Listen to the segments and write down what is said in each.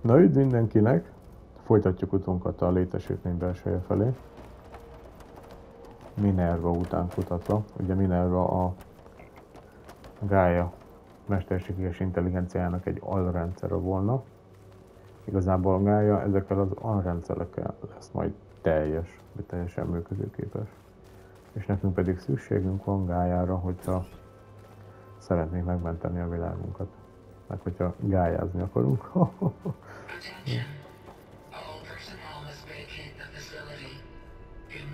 Na üdv mindenkinek! Folytatjuk utunkat a létesítmény belseje felé. Minerva után kutatva. Ugye Minerva a GAIA mesterséges intelligenciájának egy alrendszere volna. Igazából a GAIA ezekkel az alrendszerekkel lesz majd teljes, vagy teljesen működőképes. És nekünk pedig szükségünk van GAIA-ra, hogyha szeretnénk megmenteni a világunkat. Meg hogyha gályázni akarunk.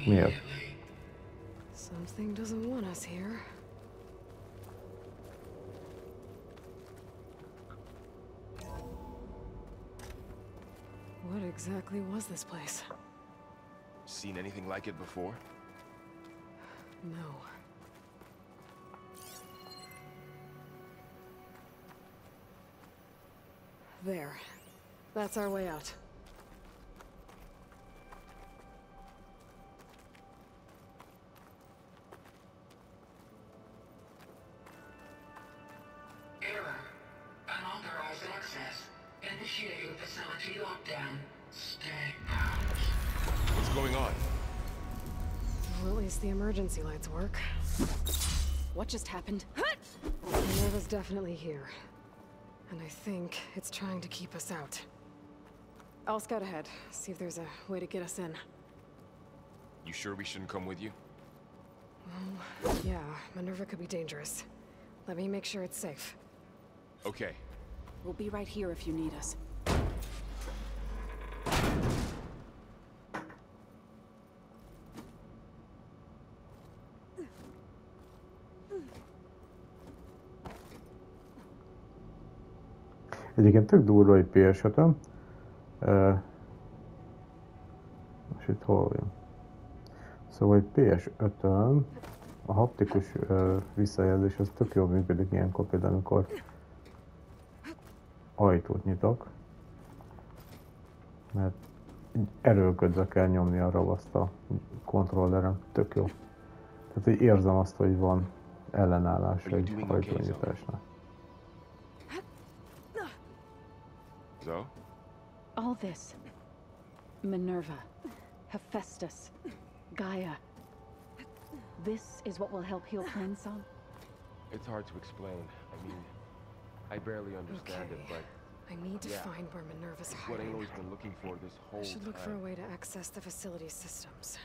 Miért? Something doesn't want us here. What exactly was this place? Seen anything like it before? No. There. That's our way out. Error. Unauthorized access. Initiating facility lockdown. Stay out. What's going on? Well, at least the emergency lights work. What just happened? Minerva's definitely here. And I think it's trying to keep us out. I'll scout ahead, see if there's a way to get us in. You sure we shouldn't come with you? Well, yeah, Minerva could be dangerous. Let me make sure it's safe. Okay. We'll be right here if you need us. Egyébként tök durva egy PS5-öm. Most itt hol van? Szóval egy PS5-ön a haptikus visszajelzés az tök jól működik ilyenkor, például amikor ajtót nyitok. Mert erőlködve kell nyomni a ravaszt a kontrolleren. Tök jó. Tehát így érzem azt, hogy van ellenállás egy ajtónyitásnál. So? All this. Minerva. Hephaestus. Gaia. This is what will help heal Plansong? It's hard to explain. I mean, I barely understand it, but I need to find where Minerva's it's what I've hiding. always been looking for this whole I should look for a time. way to access the facility systems.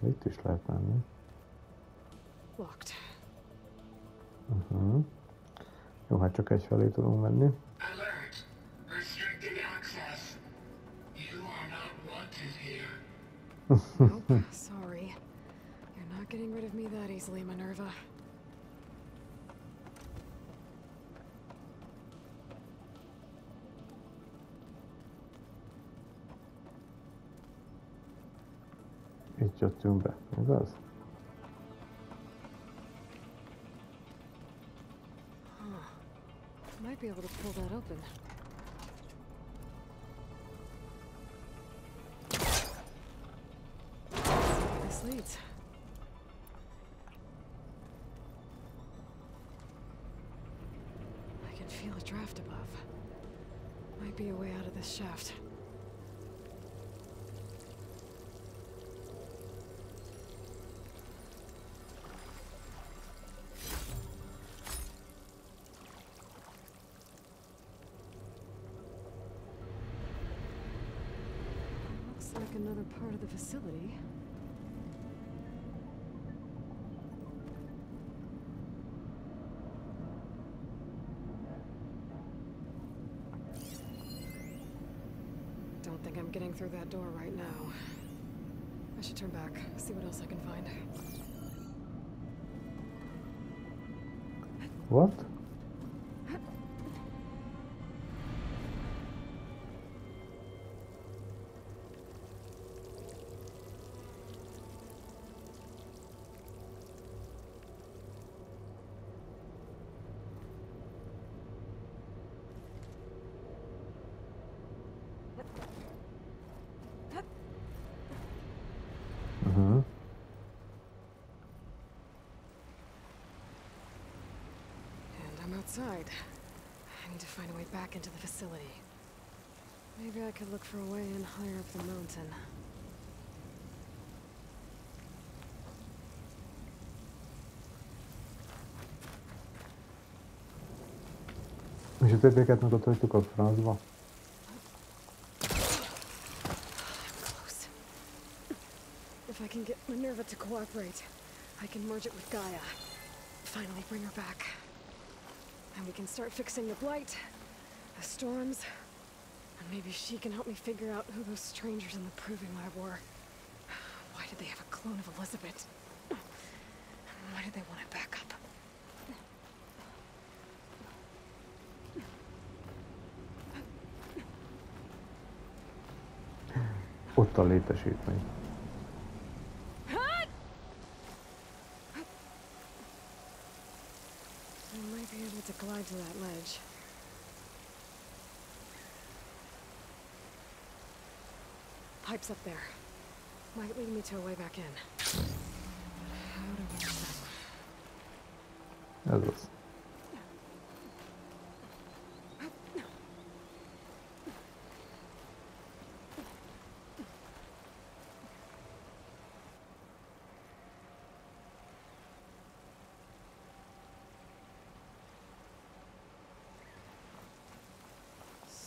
Itt is lehet menni. Locked. Jó, hát csak egyfelé tudunk menni. Alert. Restricted access. You are not wanted here. Nope, sorry. You're not getting rid of me that easily, Minerva. Itt jöttünk be, igaz? Might be able to pull that open. This leads. I can feel a draft above. Might be a way out of this shaft. Looks like another part of the facility. Don't think I'm getting through that door right now. I should turn back, see what else I can find. What? I'm outside. I need to find a way back into the facility. Maybe I could look for a way in higher up the mountain. És a többieket meg ott hagytuk a francba. Close. If I can get Minerva to cooperate, I can merge it with Gaia. Finally bring her back. And we can start fixing the blight, the storms, and maybe she can help me figure out who those strangers in the proving lab were. Why did they have a clone of Elizabeth? Why did they want it back up? Ott a létesítmény. I might be able to glide to that ledge. Pipe's up there. Might lead me to a way back in. How do we know? Ez az.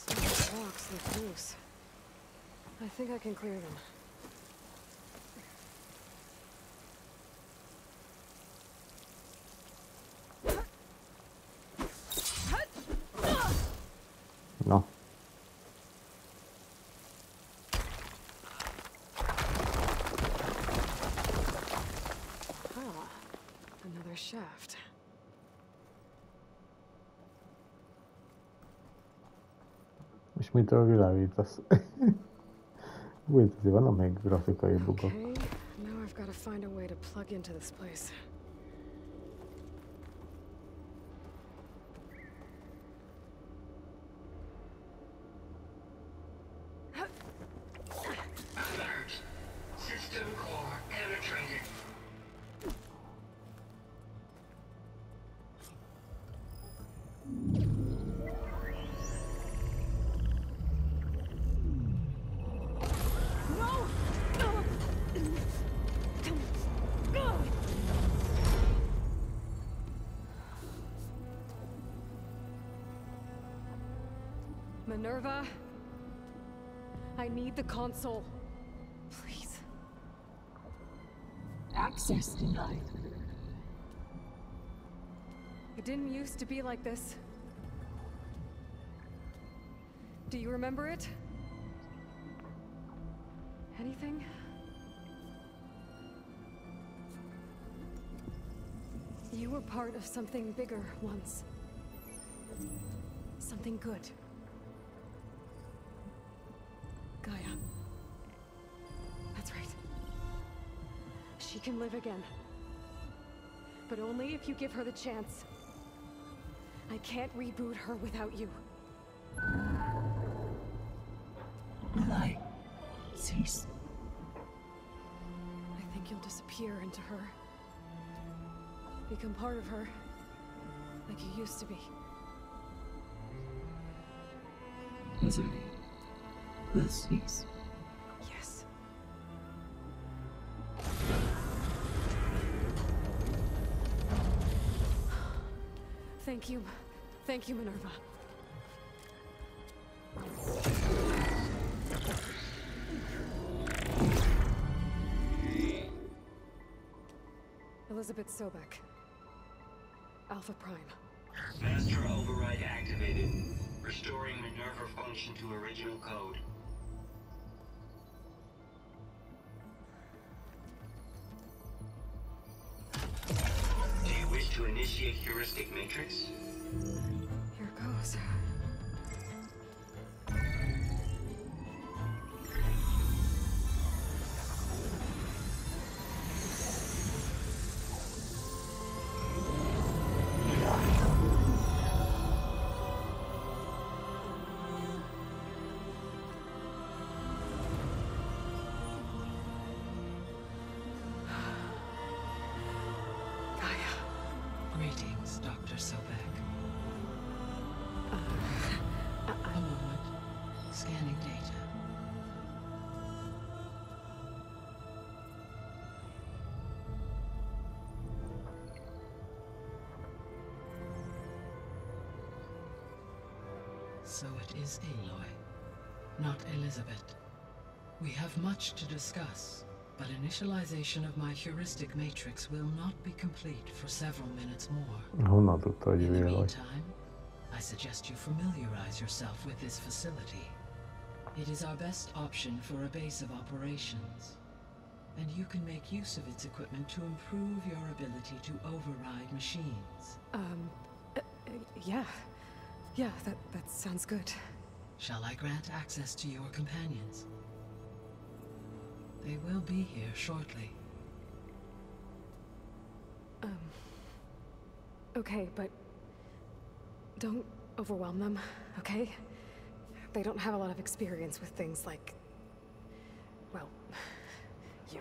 Some rocks look loose. I think I can clear them. Na. Ah, another shaft. És mitől világítasz? Úgy, azért vannak még grafikai bugok. Okay, now I've got to find a way to plug into this place. Alert! System core penetrated. Minerva, I need the console. Please. Access denied. It didn't used to be like this. Do you remember it? Anything? You were part of something bigger once. Something good. Gaia. That's right. She can live again. But only if you give her the chance. I can't reboot her without you. Light. Cease. I think you'll disappear into her. Become part of her. Like you used to be. Misery. Will cease. Yes. Thank you. Thank you, Minerva. Elizabeth Sobek. Alpha Prime. Master override activated. Restoring Minerva function to original code. Do you wish to initiate heuristic matrix? Here goes. Greetings, Dr. Sobek. So it is Aloy, not Elizabeth. We have much to discuss, but initialization of my heuristic matrix will not be complete for several minutes more. Honnan tudta, hogy In the ő Aloy? meantime, I suggest you familiarize yourself with this facility. It is our best option for a base of operations, and you can make use of its equipment to improve your ability to override machines. Yeah. Yeah, that sounds good. Shall I grant access to your companions? They will be here shortly. Okay, but don't overwhelm them, okay? They don't have a lot of experience with things like, well, you.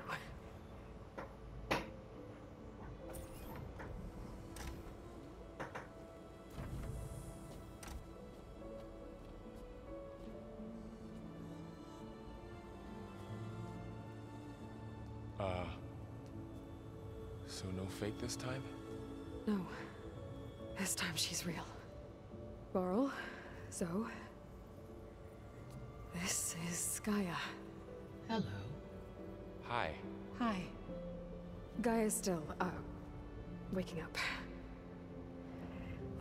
So no fake this time? No. This time she's real. Varl, Zoe. This is Gaia. Hello. Hi. Hi. Gaia's still, waking up.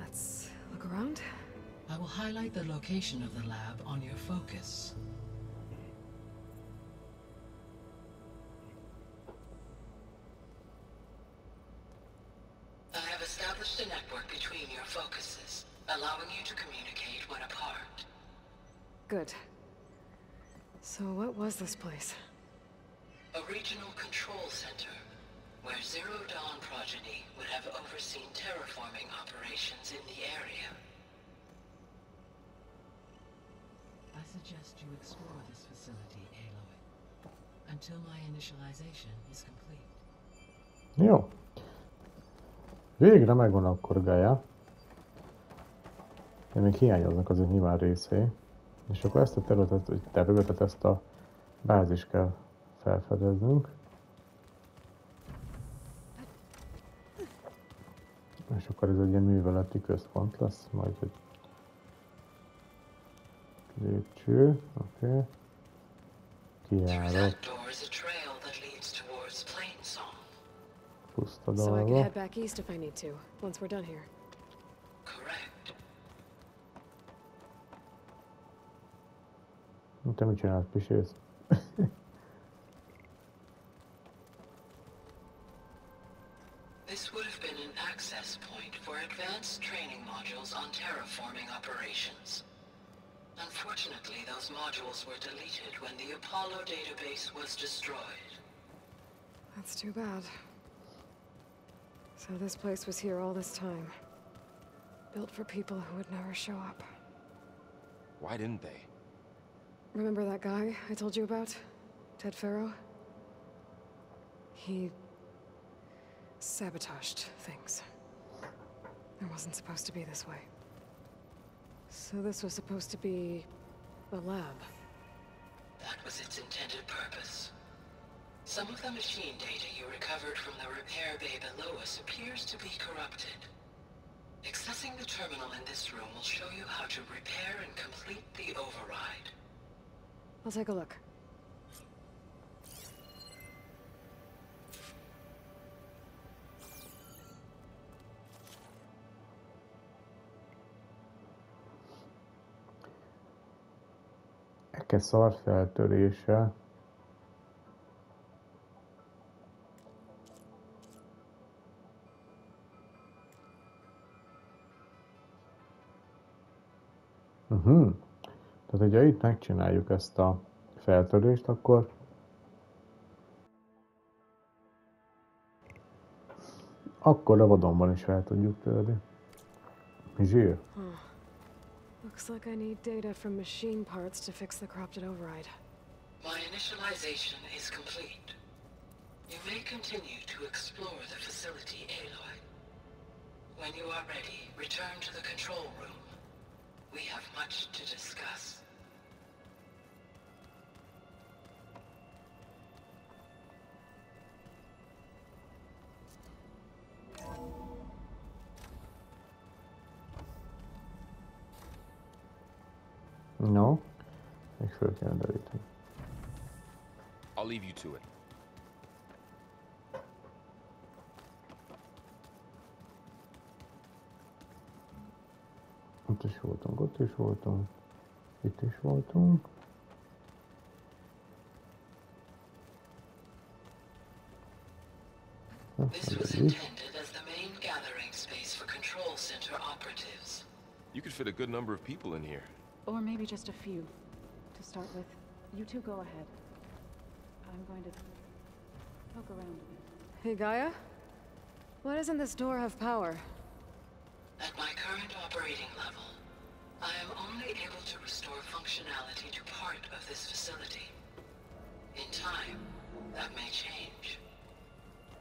Let's look around. I will highlight the location of the lab on your focus. I have established a network between your focuses, allowing you to communicate when apart. Good. So what was this place? A regional control center, where Zero Dawn progeny would have overseen terraforming operations in the area. I suggest you explore this facility, Aloy, until my initialization is complete. Jó. Végre megvan akkor Gaia. De még hiányoznak azért nyilván részei. És akkor ezt a területet, ezt a bázis kell felfedeznünk. És akkor ez egy ilyen műveleti központ lesz, majd egy lépcső, oké. Kijárat, puszta So I can dolga. head back east if I need to, once we're done here. Correct. Te mit csinálsz, pisélsz? This would have been an access point for advanced training modules on terraforming operations. Unfortunately, those modules were deleted when the Apollo database was destroyed. That's too bad. So this place was here all this time. Built for people who would never show up. Why didn't they? Remember that guy I told you about? Ted Farrow? He sabotaged things. It wasn't supposed to be this way. So this was supposed to be a lab. That was its intended purpose. Some of the machine data you recovered from the repair bay below us appears to be corrupted. Accessing the terminal in this room will show you how to repair and complete the override. I'll take a look. Eke szar feltörése. Tehát, hogyha itt megcsináljuk ezt a feltörést, akkor a vadonban is fel tudjuk törni. Zsír. Looks like I need data from machine parts to fix the corrupted override. My initialization is complete. You may continue to explore the facility, Aloy. When you are ready, return to the control room. We have much to discuss. No, még föl kéne deríteni. I'll leave you to it. Ott is voltunk, ott is voltunk. Itt is voltunk. This was intended as the main gathering space for control center operatives. You could fit a good number of people in here. Or maybe just a few. To start with, you two go ahead. I'm going to poke around a bit. Hey, Gaia? Why doesn't this door have power? At my current operating level, I am only able to restore functionality to part of this facility. In time, that may change.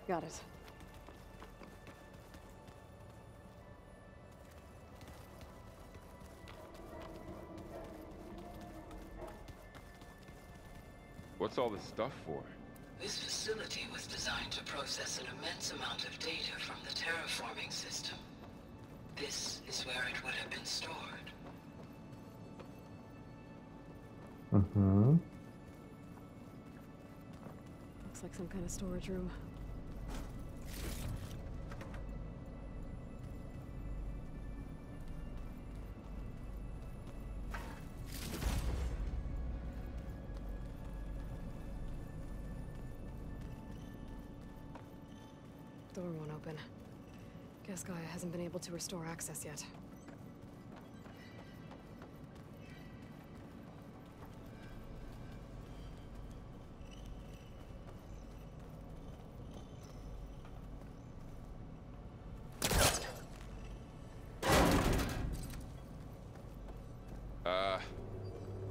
Got it. What's all this stuff for? This facility was designed to process an immense amount of data from the terraforming system. This is where it would have been stored. Mm-hmm. Looks like some kind of storage room. Door won't open. Guess Gaia hasn't been able to restore access yet.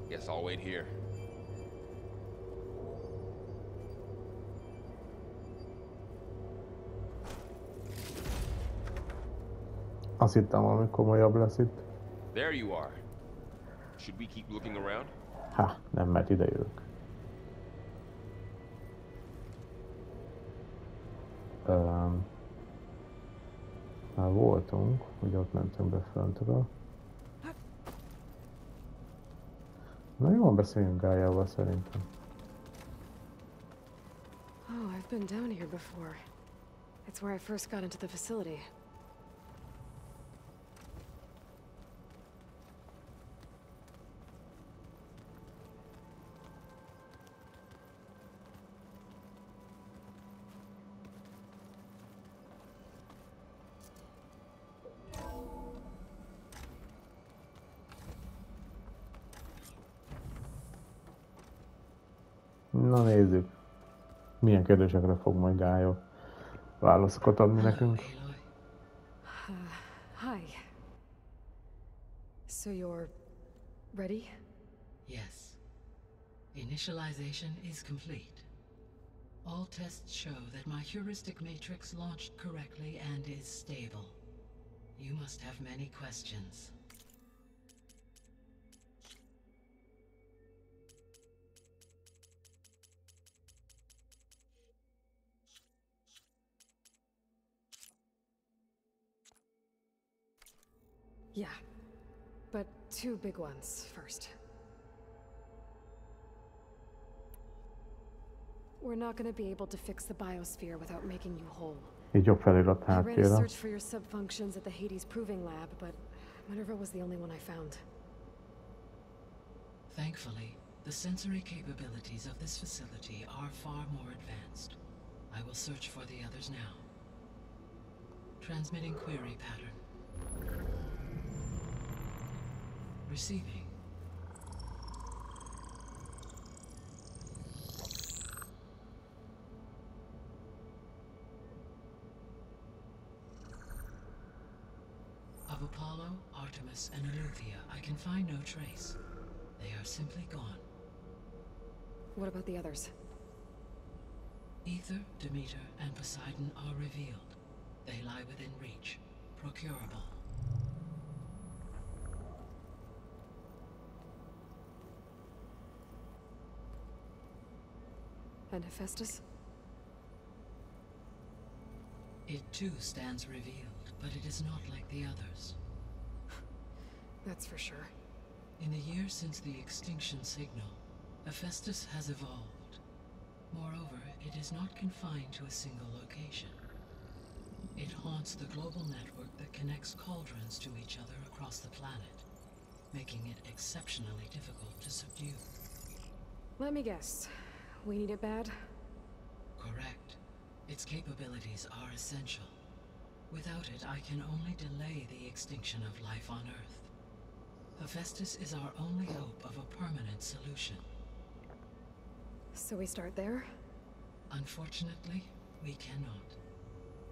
Guess I'll wait here. Azt hittem, valami komolyabb lesz itt. There you are. Should we keep looking around? Ha, nem, mert ide jövök. Már voltunk, ugye ott mentünk be föntről. Na jó, beszéljünk Gaiaval szerintem. Oh, I've been down here before. It's where I first got into the facility. Na nézzük, milyen kérdésekre fog majd Gaia válaszokat adni nekünk. Hi. So you're ready? Yes. Initialization is complete. All tests show that my heuristic matrix launched correctly and is stable. You must have many questions. Yeah. But two big ones first. We're not gonna be able to fix the biosphere without making you whole. Így jobb felirat I ran a háttérre. search for your subfunctions at the Hades Proving Lab, but Minerva was the only one I found. Thankfully, the sensory capabilities of this facility are far more advanced. I will search for the others now. Transmitting query pattern. Receiving. Of Apollo, Artemis, and Eleuthia, I can find no trace. They are simply gone. What about the others? Ether, Demeter, and Poseidon are revealed. They lie within reach, procurable. And Hephaestus? It too stands revealed, but it is not like the others. That's for sure. In the years since the extinction signal, Hephaestus has evolved. Moreover, it is not confined to a single location. It haunts the global network that connects cauldrons to each other across the planet, making it exceptionally difficult to subdue. Let me guess. We need it bad? Correct. Its capabilities are essential. Without it, I can only delay the extinction of life on Earth. Hephaestus is our only hope of a permanent solution. So we start there? Unfortunately, we cannot.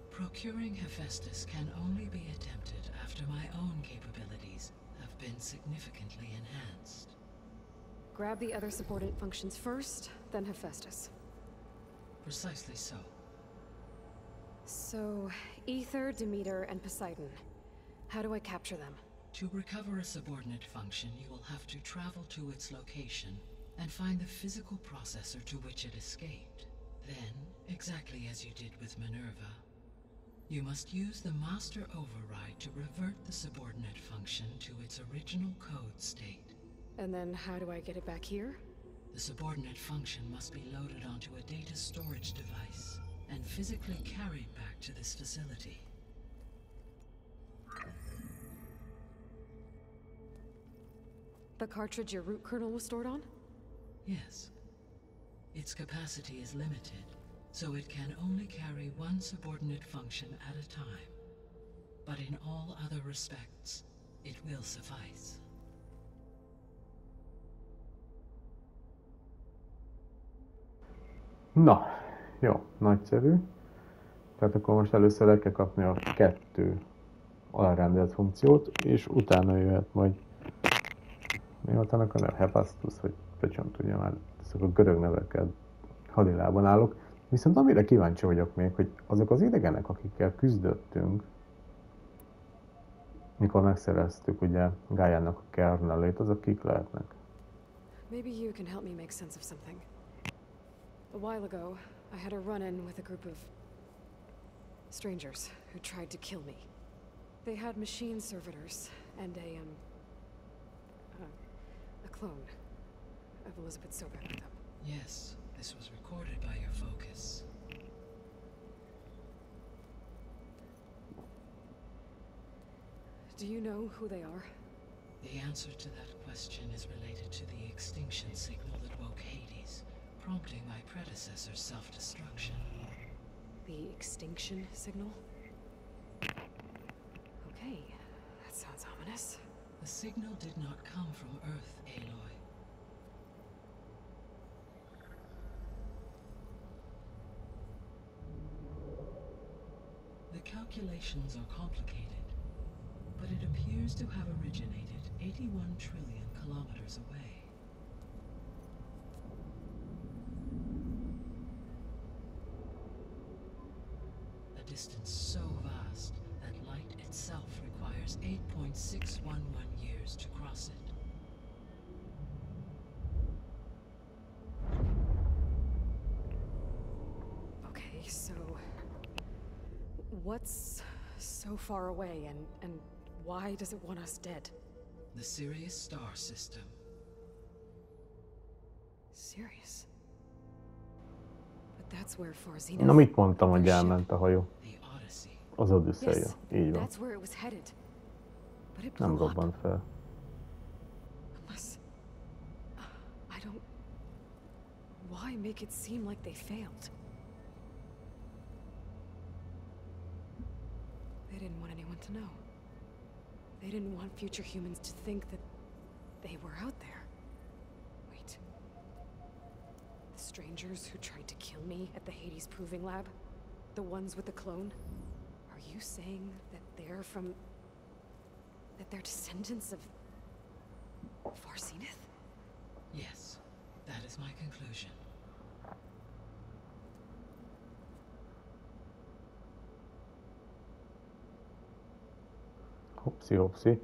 Procuring Hephaestus can only be attempted after my own capabilities have been significantly enhanced. Grab the other subordinate functions first, then Hephaestus. Precisely so. So, Ether, Demeter, and Poseidon. How do I capture them? To recover a subordinate function, you will have to travel to its location and find the physical processor to which it escaped. Then, exactly as you did with Minerva, you must use the master override to revert the subordinate function to its original code state. And then how do I get it back here? The subordinate function must be loaded onto a data storage device and physically carried back to this facility. The cartridge your root kernel was stored on? Yes. Its capacity is limited, so it can only carry one subordinate function at a time. But in all other respects, it will suffice. Na, jó, nagyszerű. Tehát akkor most először el kell kapni a 2 alárendelt funkciót, és utána jöhet majd... Mi volt annak a neve? Hephaestus, hogy pöcsön tudja már, ezek a görög nevekkel hadilában állok. Viszont amire kíváncsi vagyok még, hogy azok az idegenek, akikkel küzdöttünk, mikor megszereztük ugye Gaiának a kernelét, azok kik lehetnek? Maybe you can help me make sense of something. A while ago, I had a run-in with a group of strangers who tried to kill me. They had machine servitors and a clone of Elizabeth Sobat with them. Yes, this was recorded by your focus. Do you know who they are? The answer to that question is related to the extinction signal that woke Hades, prompting my predecessor's self-destruction. The extinction signal? Okay, that sounds ominous. The signal did not come from Earth, Aloy. The calculations are complicated, but it appears to have originated 81 trillion kilometers away. A distance so vast that light itself requires 8.611 years to cross it. Okay, so what's so far away and why does it want us dead? The Sirius star system. Sirius? But that's where Farzina... Na mit mondtam, hogy elment a hajó? The Odyssey. Az Odüsszeia. Yes, Így van. that's where it was headed. But it Nem blew up. robbant fel. Unless... I don't... Why make it seem like they failed? They didn't want anyone to know. They didn't want future humans to think that they were out there. Wait. The strangers who tried to kill me at the Hades Proving Lab? The ones with the clone? Are you saying that they're from... that they're descendants of... Farzenith? Yes, that is my conclusion. Hopszi, hopszi.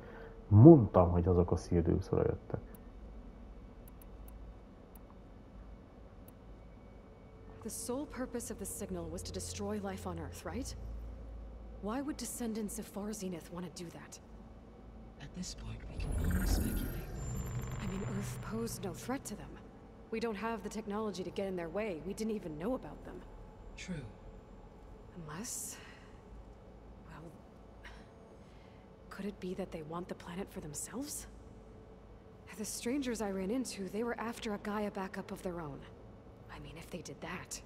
Mondtam, hogy azok a Siriusra jöttek. The sole purpose of the signal was to destroy life on Earth, right? Why would descendants of Farzenith want to do that? At this point, we can only speculate. mean, Earth posed no threat to them. We don't have the technology to get in their way. We didn't even know about them. True. Unless... well... could it be that they want the planet for themselves? The strangers I ran into, they were after a Gaia backup of their own. I mean, if they did that...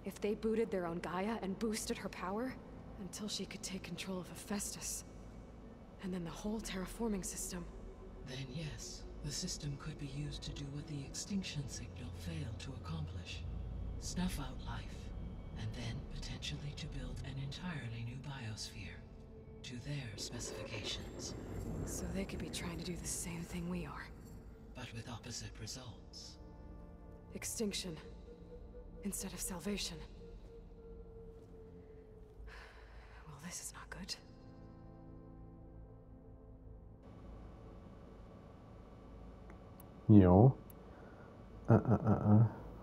if they booted their own Gaia and boosted her power... until she could take control of Hephaestus. And then the whole terraforming system. Then yes, the system could be used to do what the extinction signal failed to accomplish. Snuff out life, and then potentially to build an entirely new biosphere. To their specifications. So they could be trying to do the same thing we are. But with opposite results. Extinction. Instead of salvation. Well, this is not good. Jó.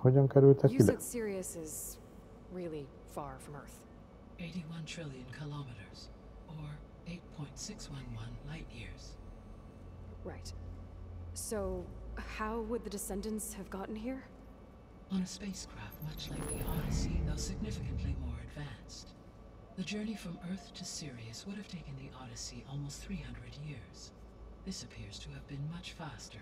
Hogyan kerültek You ide? said Sirius is really far from Earth. 81 trillion kilometers, or 8.611 light years. Right. So, how would the Descendants have gotten here? On a spacecraft much like the Odyssey, though significantly more advanced. The journey from Earth to Sirius would have taken the Odyssey almost 300 years. This appears to have been much faster.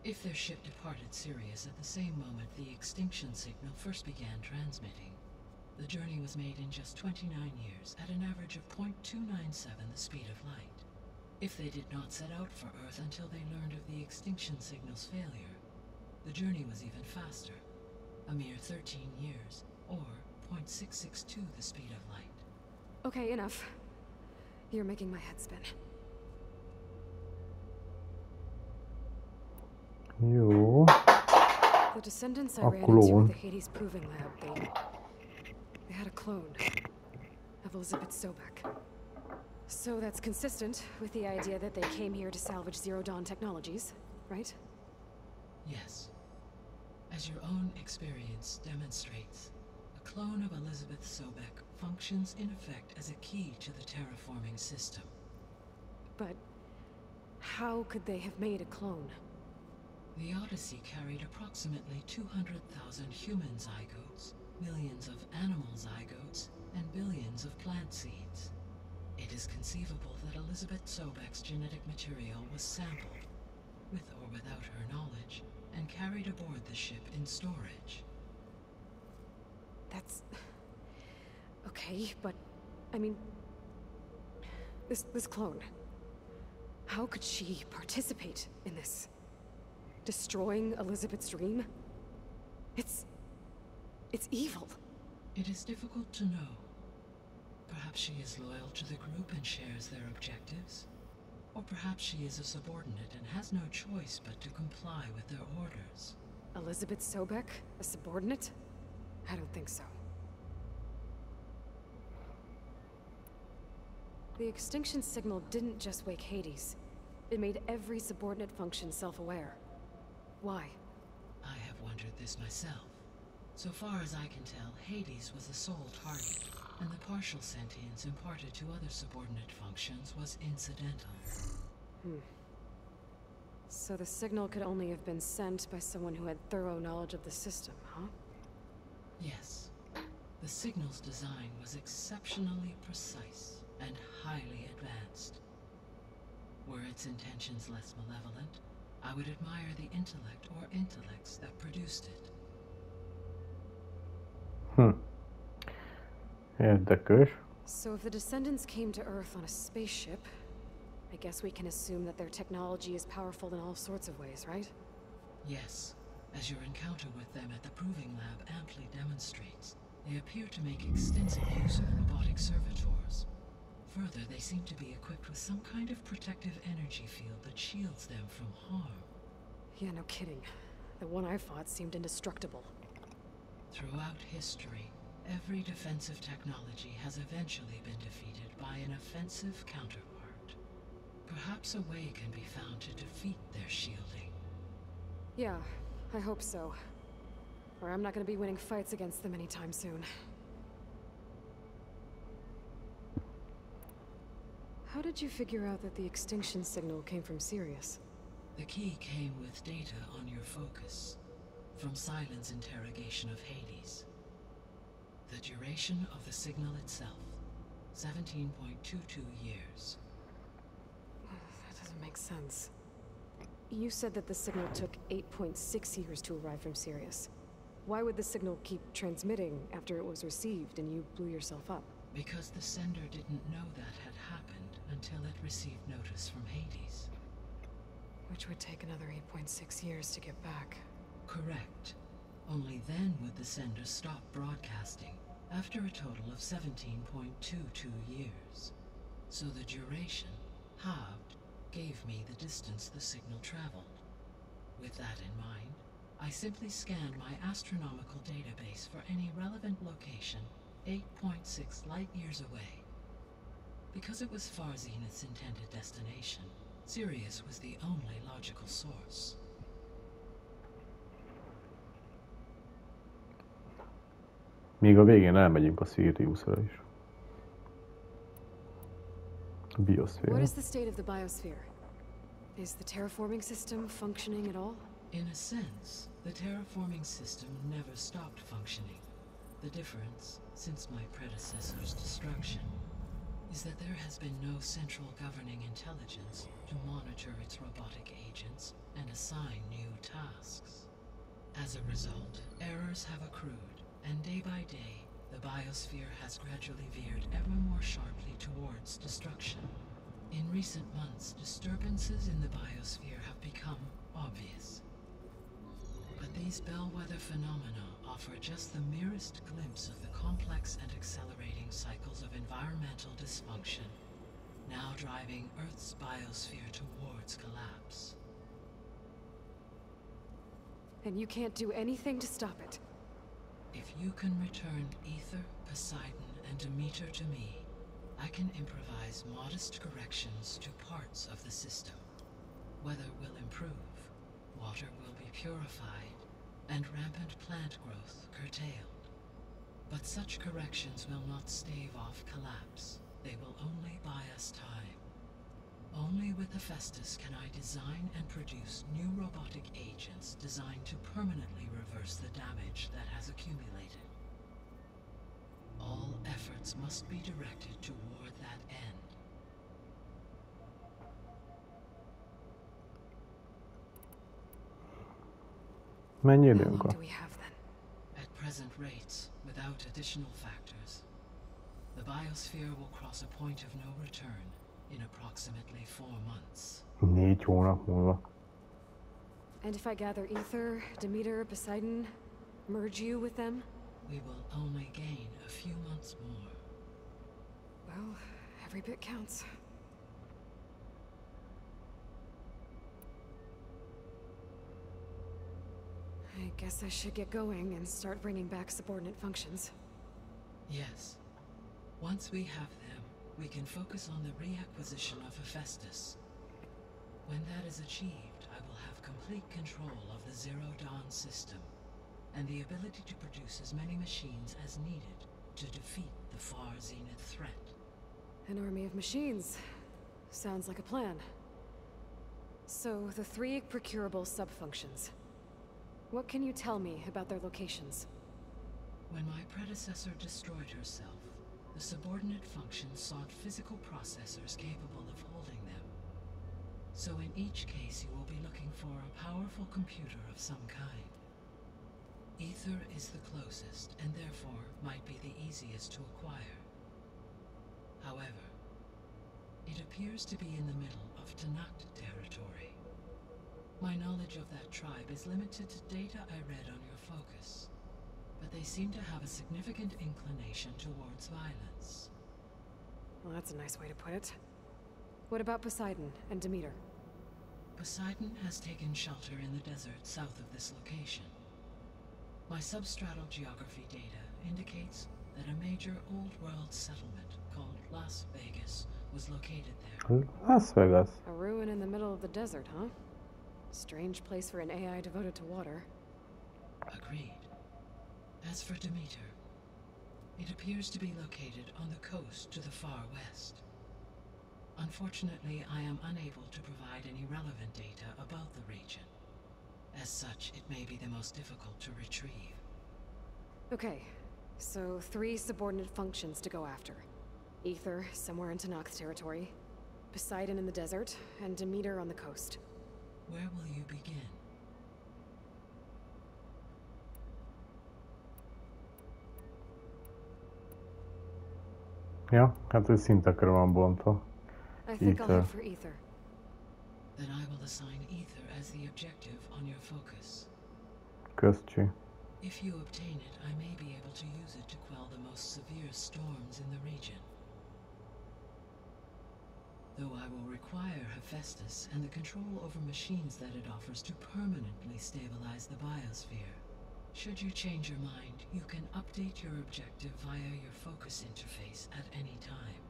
If their ship departed Sirius at the same moment the extinction signal first began transmitting, the journey was made in just 29 years at an average of 0.297 the speed of light. If they did not set out for Earth until they learned of the extinction signal's failure, the journey was even faster, a mere 13 years, or 0.662 the speed of light. Okay, enough. You're making my head spin. Jó. The Descendants I A ran into clone. at the Hades Proving Lab, they had a clone of Elizabeth Sobek. So that's consistent with the idea that they came here to salvage Zero Dawn technologies, right? Yes. As your own experience demonstrates, a clone of Elizabeth Sobek functions in effect as a key to the terraforming system. But how could they have made a clone? The Odyssey carried approximately 200,000 human zygotes, millions of animal zygotes, and billions of plant seeds. It is conceivable that Elizabeth Sobek's genetic material was sampled, with or without her knowledge, and carried aboard the ship in storage. That's... okay, but... I mean... This clone... how could she participate in this? Destroying Elizabeth's dream? It's evil. It is difficult to know. Perhaps she is loyal to the group and shares their objectives. Or perhaps she is a subordinate and has no choice but to comply with their orders. Elizabeth Sobek? A subordinate? I don't think so. The extinction signal didn't just wake Hades. It made every subordinate function self-aware. Why? I have wondered this myself. So far as I can tell, Hades was the sole target, and the partial sentience imparted to other subordinate functions was incidental. So the signal could only have been sent by someone who had thorough knowledge of the system, huh? Yes. The signal's design was exceptionally precise and highly advanced. Were its intentions less malevolent, I would admire the intellect or intellects that produced it. Érdekes. So if the Descendants came to Earth on a spaceship, I guess we can assume that their technology is powerful in all sorts of ways, right? Yes. As your encounter with them at the Proving Lab amply demonstrates, they appear to make extensive use of robotic servitors. Further, they seem to be equipped with some kind of protective energy field that shields them from harm. Yeah, no kidding. The one I fought seemed indestructible. Throughout history, every defensive technology has eventually been defeated by an offensive counterpart. Perhaps a way can be found to defeat their shielding. Yeah, I hope so. Or I'm not gonna be winning fights against them anytime soon. How did you figure out that the extinction signal came from Sirius? The key came with data on your focus from Silent's interrogation of Hades. The duration of the signal itself, 17.22 years. That doesn't make sense. You said that the signal took 8.6 years to arrive from Sirius. Why would the signal keep transmitting after it was received and you blew yourself up? Because the sender didn't know that had happened until it received notice from Hades. Which would take another 8.6 years to get back. Correct. Only then would the sender stop broadcasting, after a total of 17.22 years. So the duration, halved, gave me the distance the signal traveled. With that in mind, I simply scanned my astronomical database for any relevant location 8.6 light-years away. Because it was far Zenith's intended destination, Sirius was the only logical source. Még a végén elmegyünk a Siriusra is. Biosphere. What is the state of the biosphere? Is the terraforming system functioning at all? In a sense, the terraforming system never stopped functioning. The difference, since my predecessor's destruction, is that there has been no central governing intelligence to monitor its robotic agents and assign new tasks. As a result, errors have accrued, and day by day, the biosphere has gradually veered ever more sharply towards destruction. In recent months, disturbances in the biosphere have become obvious. But these bellwether phenomena offer just the merest glimpse of the complex and accelerating cycles of environmental dysfunction, now driving Earth's biosphere towards collapse. And you can't do anything to stop it? If you can return Ether, Poseidon, and Demeter to me, I can improvise modest corrections to parts of the system. Weather will improve, water will be purified, and rampant plant growth curtailed. But such corrections will not stave off collapse. They will only buy us time. Only with Hephaestus can I design and produce new robotic agents designed to permanently reverse the damage that has accumulated. All efforts must be directed toward that end. Mennyi How időnk long van? do we have then? At present rates, without additional factors, the biosphere will cross a point of no return in approximately 4 months. 4 hónap múlva. And if I gather Ether, Demeter, Poseidon, merge you with them? We will only gain a few months more. Well, every bit counts. I guess I should get going and start bringing back subordinate functions. Yes. Once we have them, we can focus on the reacquisition of Hephaestus. When that is achieved, I will have complete control of the Zero Dawn system, and the ability to produce as many machines as needed to defeat the far Zenith threat. An army of machines. Sounds like a plan. So, the 3 procurable sub-functions. What can you tell me about their locations? When my predecessor destroyed herself, the subordinate functions sought physical processors capable of holding them. So in each case you will be looking for a powerful computer of some kind. Ether is the closest, and therefore might be the easiest to acquire. However, it appears to be in the middle of Tanakh territory. My knowledge of that tribe is limited to data I read on your focus, but they seem to have a significant inclination towards violence. Well, that's a nice way to put it. What about Poseidon and Demeter? Poseidon has taken shelter in the desert south of this location. My substratal geography data indicates that a major old-world settlement called Las Vegas was located there. Las Vegas. A ruin in the middle of the desert, huh? Strange place for an AI devoted to water. Agreed. As for Demeter, it appears to be located on the coast to the far west. Unfortunately, I am unable to provide any relevant data about the region. As such, it may be the most difficult to retrieve. Okay, so 3 subordinate functions to go after. Ether, somewhere in Tanakh territory. Poseidon in the desert, and Demeter on the coast. Where will you begin? Ja, hát ő szintekre van bontva. I think I'll Ether. head for Ether. Then I will assign Ether as the objective on your focus. Közcsi. If you obtain it, I may be able to use it to quell the most severe storms in the region. Though I will require Hephaestus and the control over machines that it offers to permanently stabilize the biosphere. Should you change your mind, you can update your objective via your focus interface at any time.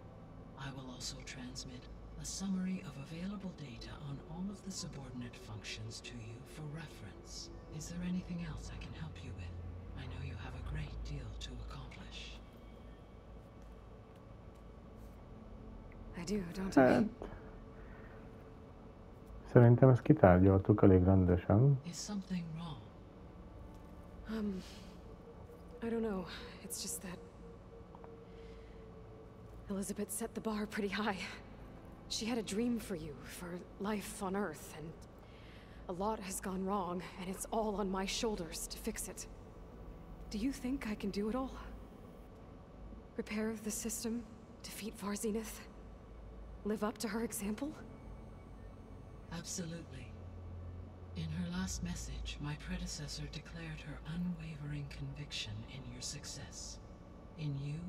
I will also transmit a summary of available data on all of the subordinate functions to you for reference. Is there anything else I can help you with? I know you have a great deal to accomplish. I do, don't I? Hát... Szerintem ezt kitárgyaltuk elég rendesen. Is something wrong? I don't know. It's just that... Elizabeth set the bar pretty high. She had a dream for you, for life on Earth, and a lot has gone wrong, and it's all on my shoulders to fix it. Do you think I can do it all? Repair the system, defeat Varzinith, live up to her example? Absolutely. In her last message, my predecessor declared her unwavering conviction in your success. In you,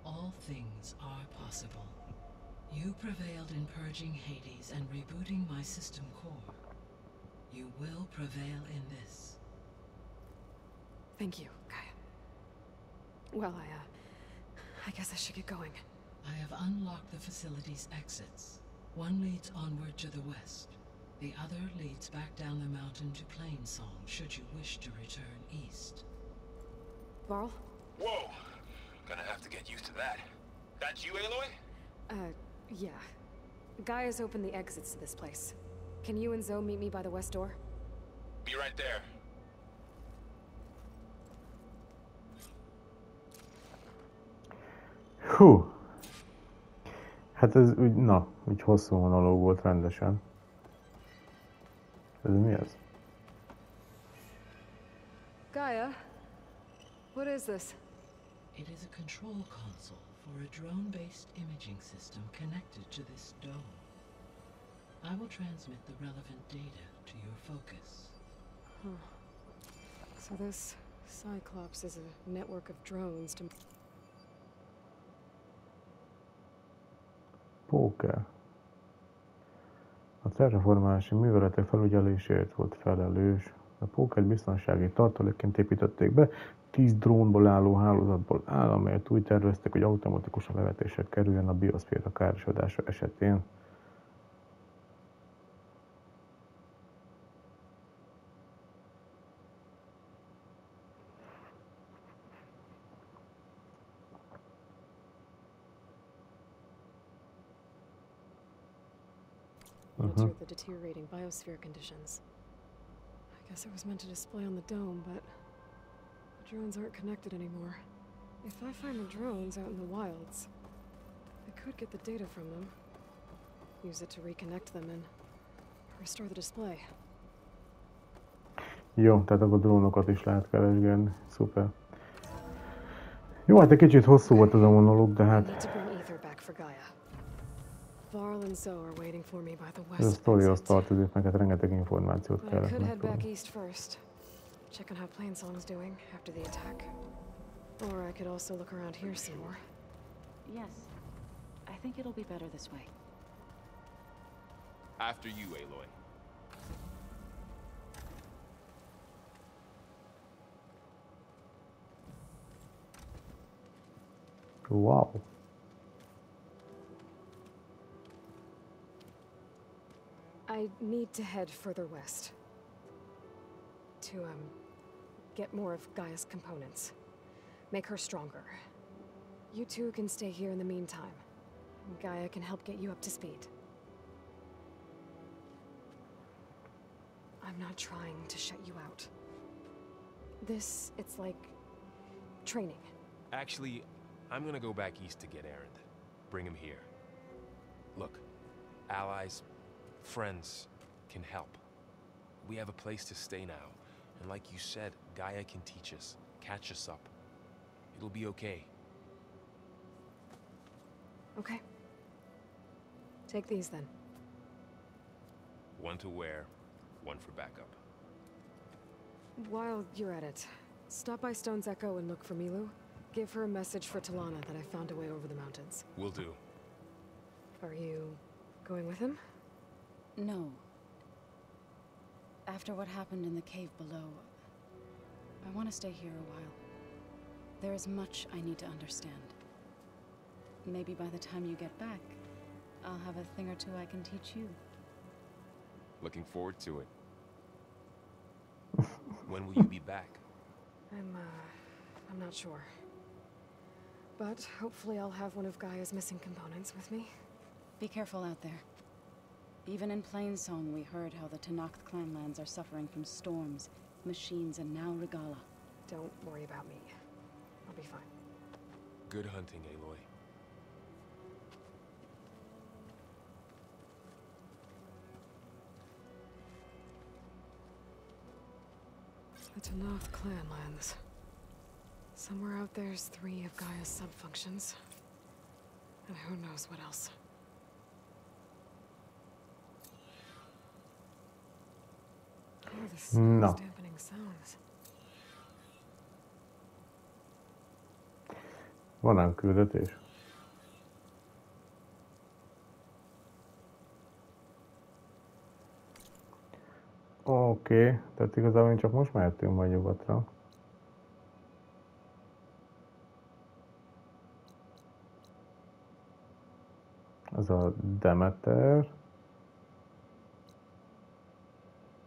all things are possible. You prevailed in purging Hades and rebooting my system core. You will prevail in this. Thank you, Gaia. Well, I guess I should get going. I have unlocked the facility's exits. One leads onward to the west. The other leads back down the mountain to Plainsong, should you wish to return east. Varl? Whoa! Gonna have to get used to that. That's you, Aloy? Yeah. Gaia's opened the exits to this place. Can you and Zoe meet me by the west door? Be right there. Hú! Hát ez úgy, na, úgy hosszú monológ volt rendesen. Ez mi ez? Gaia? What is this? It is a control console for a drone-based imaging system connected to this dome. I will transmit the relevant data to your focus. Huh. So this Cyclops is a network of drones to... Póker. A terraformálási műveletek felügyeléséért volt felelős. A pókert biztonsági tartalékként építették be, 10 drónból álló hálózatból áll, amelyet úgy terveztek, hogy automatikusan levetésre kerüljön a bioszféra károsodása esetén. Monitor the deteriorating biosphere conditions. I guess it was meant to display on the dome, but the drones aren't connected anymore. If I find the drones out in the wilds, I could get the data from them, use it to reconnect them and restore the display. Jó, tehát akkor drónokat is lehet keresgélni. Szuper. Jó, hát egy kicsit hosszú volt ez a monológ, de hát... Ez a sztorihoz tartozik, meg hát rengeteg információt kellett megtudni. Check on how Plainsong's doing after the attack. Or I could also look around here some more. Yes. I think it'll be better this way. After you, Aloy. Wow. I need to head further west. To, get more of Gaia's components. Make her stronger. You two can stay here in the meantime. Gaia can help get you up to speed. I'm not trying to shut you out. It's like training. Actually, I'm gonna go back east to get Erend. Bring him here. Look, allies, friends can help. We have a place to stay now. And like you said, Gaia can teach us, catch us up. It'll be okay. Okay. Take these then. One to wear, one for backup. While you're at it, stop by Stone's Echo and look for Milu. Give her a message for Talana that I found a way over the mountains. Will do. Are you going with him? No. After what happened in the cave below, I want to stay here a while. There is much I need to understand. Maybe by the time you get back, I'll have a thing or two I can teach you. Looking forward to it. When will you be back? I'm not sure. But hopefully I'll have one of Gaia's missing components with me. Be careful out there. Even in Plainsong, we heard how the Tenakth clanlands are suffering from storms, machines, and now Regala. Don't worry about me. I'll be fine. Good hunting, Aloy. The Tenakth clanlands. Somewhere out there's 3 of Gaia's sub-functions. And who knows what else. Oh, this No. dampening sounds. Van ám küldetés? Oké, tehát igazából csak most mehetünk majd nyugatra. Ez a Demeter.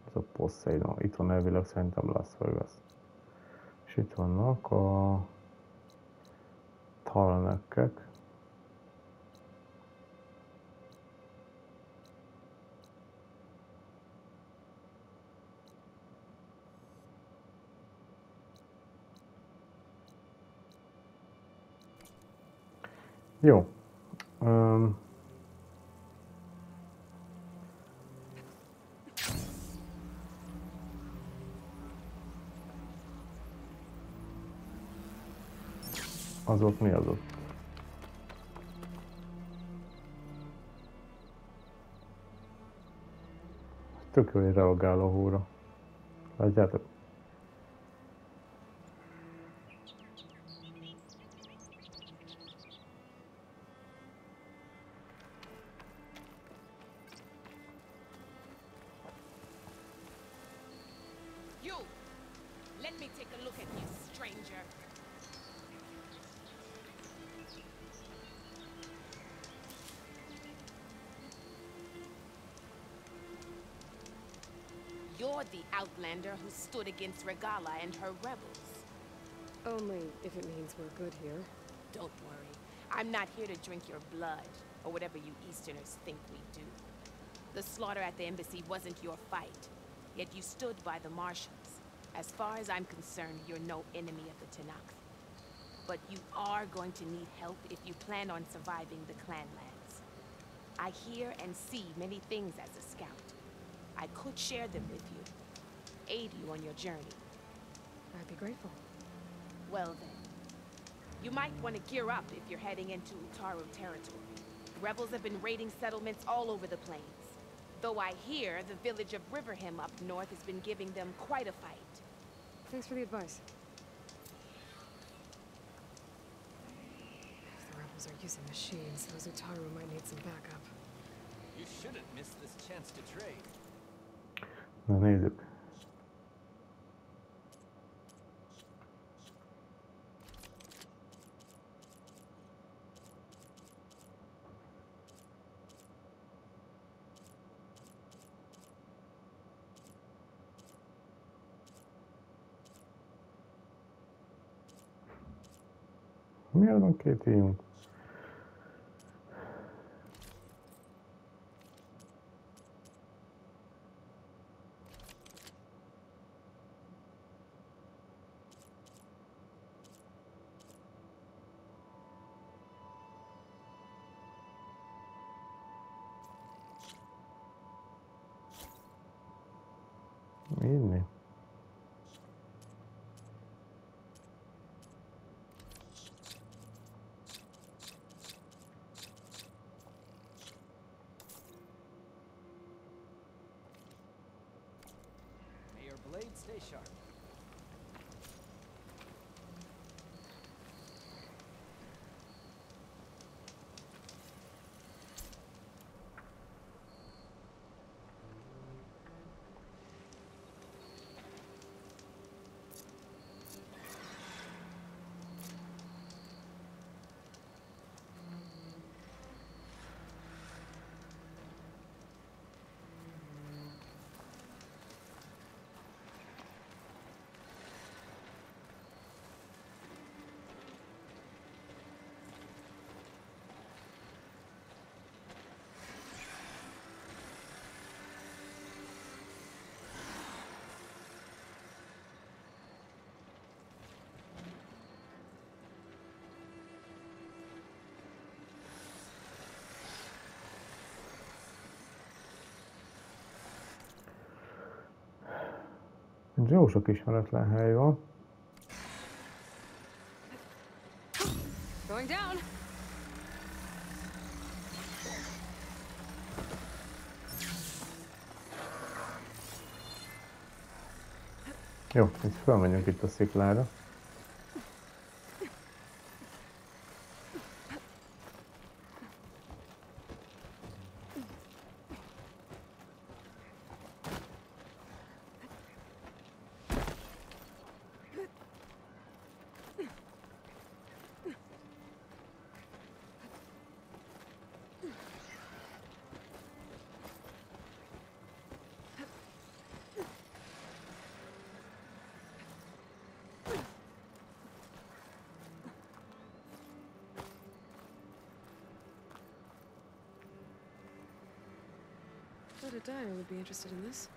Ez a Poseidon. Itt van elvileg szerintem Las Vegas. És itt vannak a Talnekek. Jó. Az ott mi az ott? Tök jó, hogy reagál a hóra. Látjátok? You! Let me take a look at you, stranger. You're the outlander who stood against Regala and her rebels. Only if it means we're good here. Don't worry. I'm not here to drink your blood, or whatever you Easterners think we do. The slaughter at the embassy wasn't your fight, yet you stood by the Martians. As far as I'm concerned, you're no enemy of the Tenakth. But you are going to need help if you plan on surviving the clanlands. I hear and see many things as a scout. I could share them with you, aid you on your journey. I'd be grateful. Well then, you might want to gear up if you're heading into Utaru territory. Rebels have been raiding settlements all over the plains. Though I hear the village of Riverham up north has been giving them quite a fight. Thanks for the advice. If the rebels are using machines, those Utaru might need some backup. You shouldn't miss this chance to trade. Na nézzük. Miért van 2 íjunk? Inni. May your blade stay sharp. Jó sok ismeretlen hely van. Going down. Jó, itt felmenjünk itt a sziklára. Thought a dyer would be interested in this.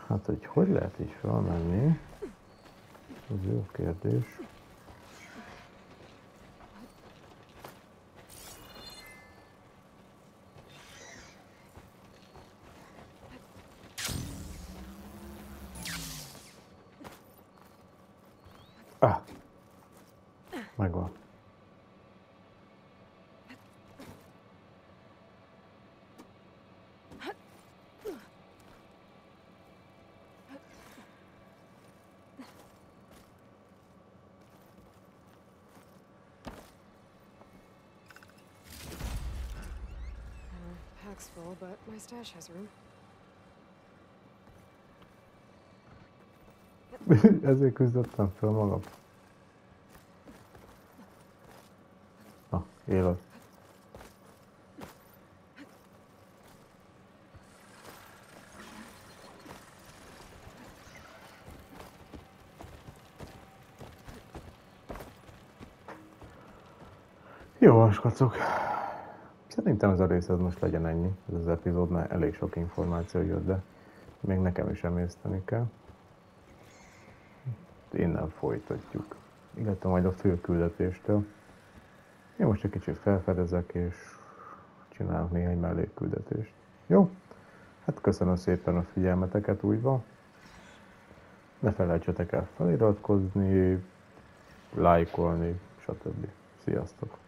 Hát, hogy lehet is felmenni? Ez jó kérdés. Megvan. Pack's full, but my stash has room. Ezért küzdöttem fel magam. Na, élet. Jó van, skacok. Szerintem ez a rész most legyen ennyi. Ez az epizódnál elég sok információ jött, de még nekem is emészteni kell. Innen folytatjuk. Illetve majd a fő küldetéstől. Én most egy kicsit felfedezek és csinálok néhány mellékküldetést. Jó? Hát köszönöm szépen a figyelmeteket újra. Ne felejtsetek el feliratkozni, lájkolni, stb. Sziasztok!